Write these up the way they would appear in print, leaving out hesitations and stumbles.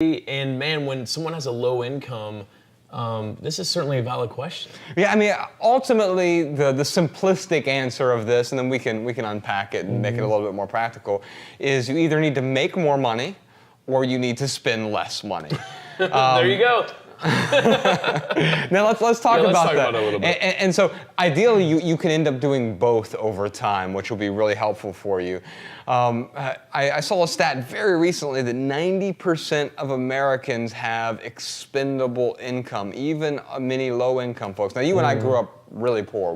And man, when someone has a low income, this is certainly a valid question. Yeah, I mean, ultimately, the simplistic answer of this, and then we can unpack it and make it a little bit more practical, is you either need to make more money or you need to spend less money. There you go. Now let's talk about that. About it a little bit. And so ideally you can end up doing both over time, which will be really helpful for you. I saw a stat very recently that 90% of Americans have expendable income, even many low-income folks. Now you and I grew up really poor.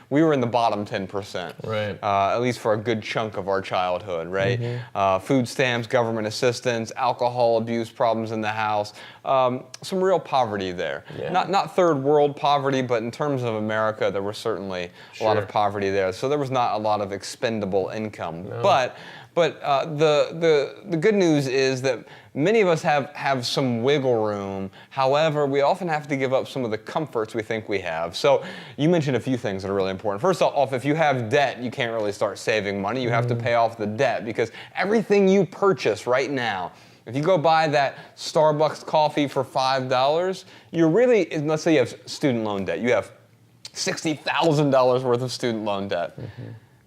We were in the bottom 10%. Right. At least for a good chunk of our childhood, right? Food stamps, government assistance, alcohol abuse problems in the house, some real poverty there. Yeah. Not third world poverty, but in terms of America, there was certainly a lot of poverty there. So there was not a lot of expendable income. No. But the good news is that many of us have some wiggle room. However, we often have to give up some of the comforts we think we have. So you mentioned a few things that are really important. First off, if you have debt, you can't really start saving money. You have to pay off the debt, because everything you purchase right now, if you go buy that Starbucks coffee for $5, you're really, let's say you have student loan debt. You have $60,000 worth of student loan debt.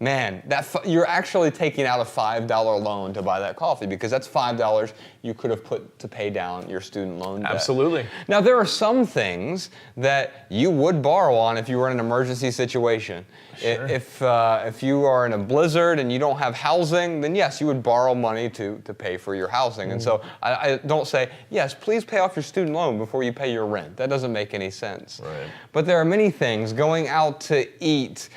Man, you're actually taking out a $5 loan to buy that coffee, because that's $5 you could have put to pay down your student loan debt. Absolutely. Now, there are some things that you would borrow on if you were in an emergency situation. Sure. If you are in a blizzard and you don't have housing, then yes, you would borrow money to pay for your housing. And so I don't say, yes, please pay off your student loan before you pay your rent. That doesn't make any sense. Right. But there are many things. Going out to eat,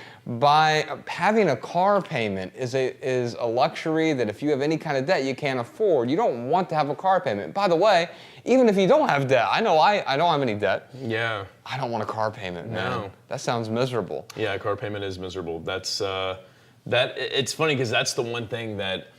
having a car payment is a luxury that if you have any kind of debt you can't afford. You don't want to have a car payment. By the way, even if you don't have debt, I don't have any debt. Yeah. I don't want a car payment, man. No. That sounds miserable. Yeah, car payment is miserable. That's it's funny because that's the one thing that